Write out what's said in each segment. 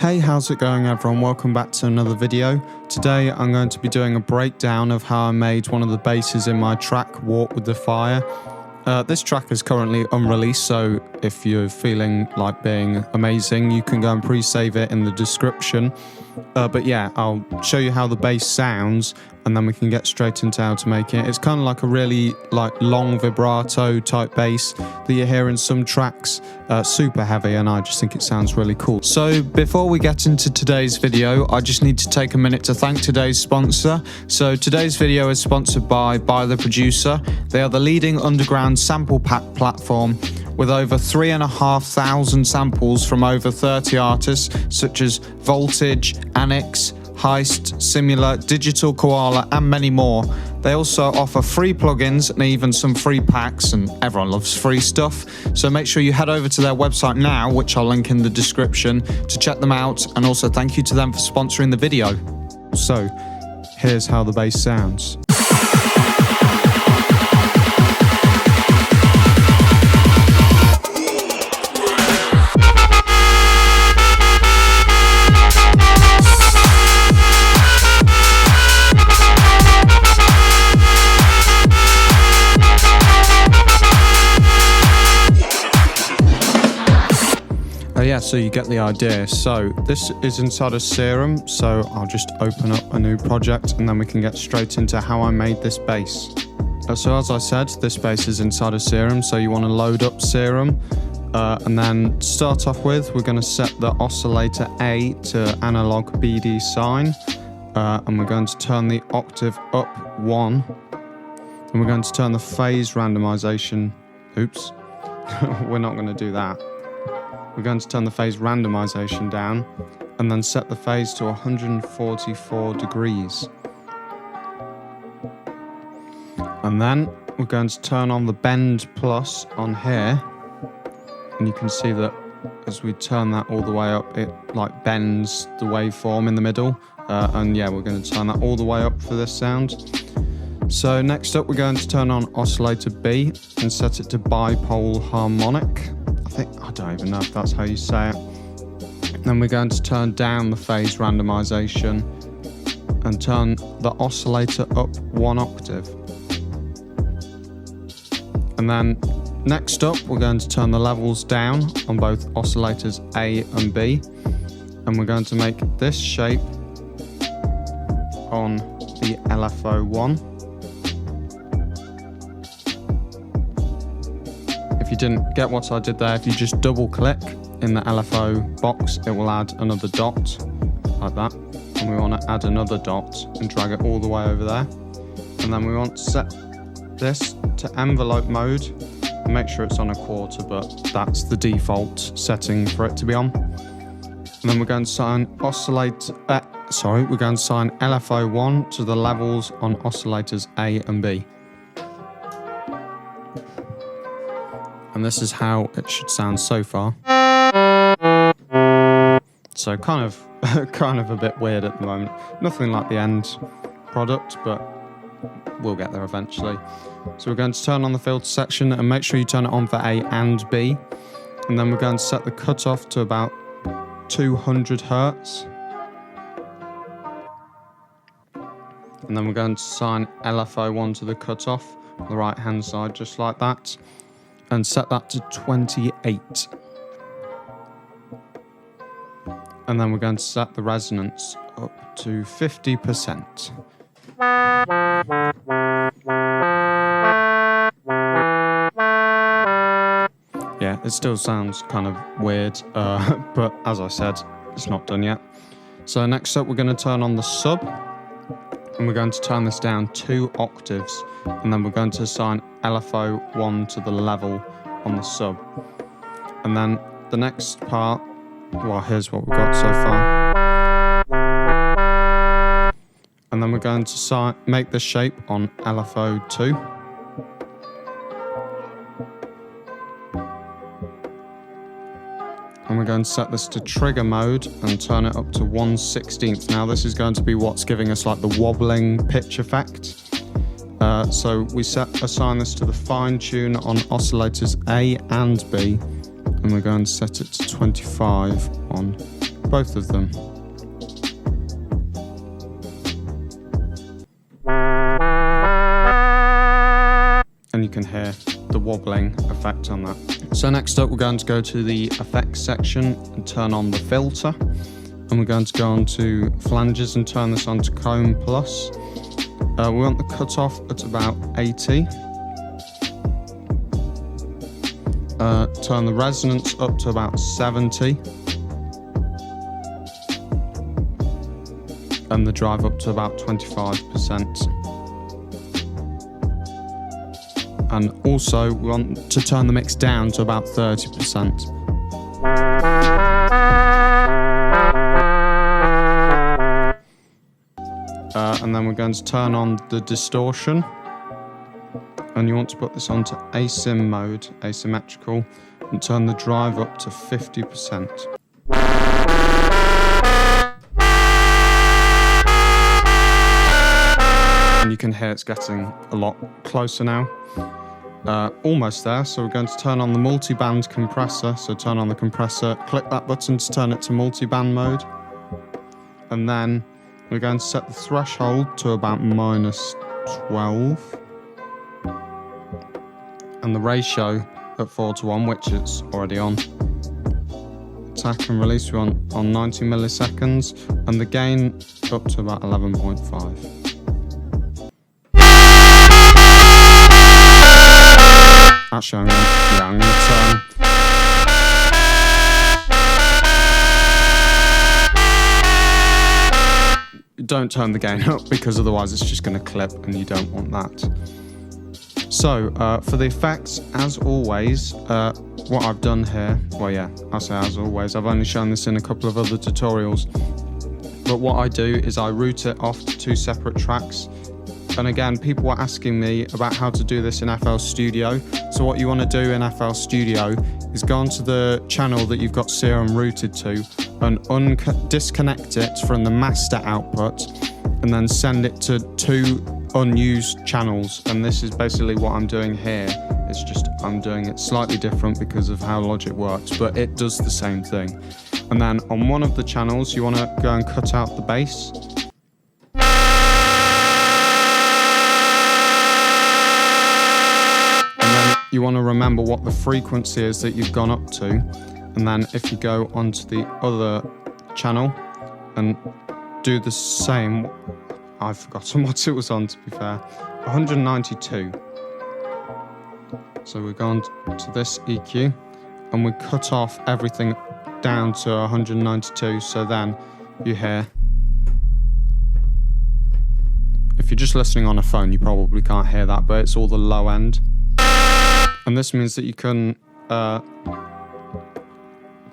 Hey, how's it going everyone? Welcome back to another video. Today I'm going to be doing a breakdown of how I made one of the basses in my track, Walk with the Fire. This track is currently unreleased, so if you're feeling like being amazing, you can go and pre-save it in the description. But yeah, I'll show you how the bass sounds and then we can get straight into how to make it. It's kind of like a really long vibrato type bass that you hear in some tracks, super heavy, and I just think it sounds really cool. So before we get into today's video, I just need to take a minute to thank today's sponsor. So today's video is sponsored by The Producer. They are the leading underground sample pack platform with over 3,500 samples from over 30 artists such as Voltage, Annex, Heist, Simula, Digital Koala, and many more. They also offer free plugins and even some free packs, and everyone loves free stuff. So make sure you head over to their website now, which I'll link in the description, to check them out, and also thank you to them for sponsoring the video. So, here's how the bass sounds. Yeah, so you get the idea. So this is inside of Serum, so I'll just open up a new project and then we can get straight into how I made this bass. So as I said, this bass is inside of Serum, so you want to load up Serum, and then to start off with, we're going to set the oscillator A to analog BD sine, and we're going to turn the octave up 1, and we're going to turn the phase randomization, we're not going to do that. We're going to turn the phase randomization down and then set the phase to 144 degrees. And then we're going to turn on the bend plus on here. And you can see that as we turn that all the way up, it bends the waveform in the middle. And yeah, we're going to turn that all the way up for this sound. So next up, we're going to turn on oscillator B and set it to bipole harmonic. I don't even know if that's how you say it. Then we're going to turn down the phase randomization and turn the oscillator up 1 octave. And then next up, we're going to turn the levels down on both oscillators A and B. And we're going to make this shape on the LFO1. If you didn't get what I did there, if you just double click in the LFO box, it will add another dot like that. And we want to add another dot and drag it all the way over there. And then we want to set this to envelope mode and make sure it's on 1/4, but that's the default setting for it to be on. And then we're going to assign we're going to assign LFO1 to the levels on oscillators A and B. And this is how it should sound so far. So kind of a bit weird at the moment. Nothing like the end product, but we'll get there eventually. So we're going to turn on the filter section and make sure you turn it on for A and B. And then we're going to set the cutoff to about 200 Hertz. And then we're going to assign LFO1 to the cutoff on the right hand side, just like that. And set that to 28. And then we're going to set the resonance up to 50%. Yeah, it still sounds kind of weird, but as I said, it's not done yet. So next up, we're going to turn on the sub, and we're going to turn this down 2 octaves, and then we're going to assign LFO1 to the level on the sub. And then the next part, well, here's what we've got so far. And then we're going to make the shape on LFO2. And we're going to set this to trigger mode and turn it up to 1/16. Now this is going to be what's giving us the wobbling pitch effect. So we assign this to the fine tune on oscillators A and B, and we're going to set it to 25 on both of them. And you can hear the wobbling effect on that. So next up, we're going to go to the effects section and turn on the filter. And we're going to go on to flanges and turn this on to comb plus. We want the cutoff at about 80. Turn the resonance up to about 70. And the drive up to about 25%. And also we want to turn the mix down to about 30%. And then we're going to turn on the distortion. And you want to put this onto asym mode, asymmetrical, and turn the drive up to 50%. And you can hear it's getting a lot closer now. Almost there, so we're going to turn on the multi-band compressor. So turn on the compressor, click that button to turn it to multi-band mode. And then we're going to set the threshold to about -12. And the ratio at 4:1, which it's already on. Attack and release we want on 90 milliseconds. And the gain up to about 11.5. Actually, I'm going to turn. Don't turn the gain up because otherwise it's just going to clip and you don't want that. So, for the effects, as always, what I've done here, well, yeah, I'll say as always, I've only shown this in a couple of other tutorials. But what I do is I route it off to 2 separate tracks. And again, people were asking me about how to do this in FL Studio. So what you want to do in FL Studio is go onto the channel that you've got Serum routed to and disconnect it from the master output and then send it to 2 unused channels. And this is basically what I'm doing here. It's just I'm doing it slightly different because of how Logic works, but it does the same thing. And then on one of the channels, you want to go and cut out the bass. You want to remember what the frequency is that you've gone up to, and then if you go onto the other channel and do the same, I've forgotten what it was on, to be fair, 192. So we're going to this EQ and we cut off everything down to 192, so then you hear, if you're just listening on a phone you probably can't hear that, but it's all the low end. And this means that you can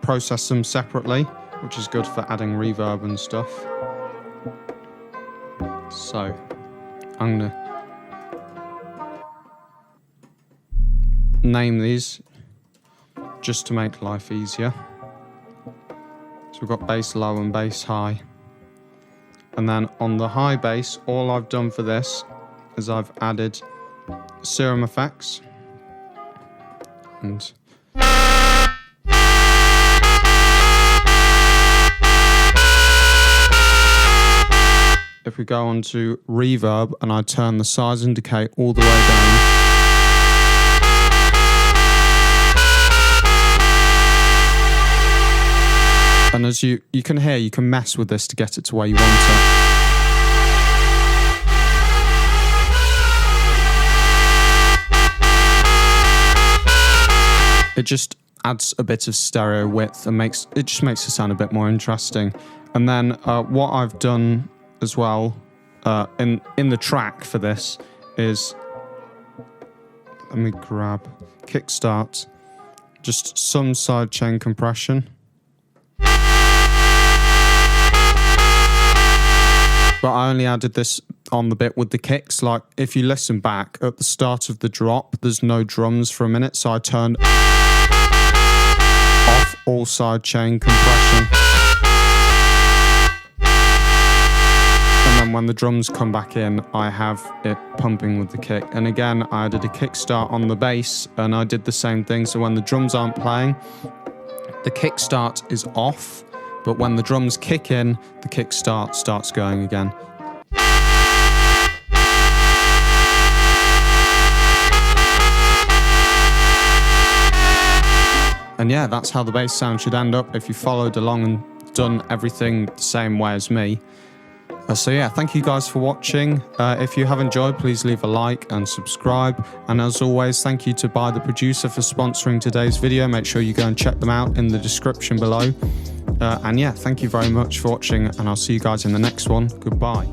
process them separately, which is good for adding reverb and stuff. So, I'm going to name these just to make life easier. So we've got bass low and bass high. And then on the high bass, all I've done for this is I've added Serum effects. And if we go on to reverb and I turn the size and decay all the way down, and as you can hear, you can mess with this to get it to where you want it. It just adds a bit of stereo width and it just makes it sound a bit more interesting. And then what I've done as well in the track for this is, let me grab kickstart, just some sidechain compression. But I only added this on the bit with the kicks. Like if you listen back at the start of the drop, there's no drums for a minute, so I turned off all sidechain compression. And then when the drums come back in, I have it pumping with the kick. And again, I added a kickstart on the bass and I did the same thing. So when the drums aren't playing, the kickstart is off but when the drums kick in, the kick starts going again. And yeah, that's how the bass sound should end up if you followed along and done everything the same way as me. So yeah, thank you guys for watching. If you have enjoyed, please leave a like and subscribe. And as always, thank you to By the Producer for sponsoring today's video. Make sure you go and check them out in the description below. And yeah, thank you very much for watching, and I'll see you guys in the next one. Goodbye.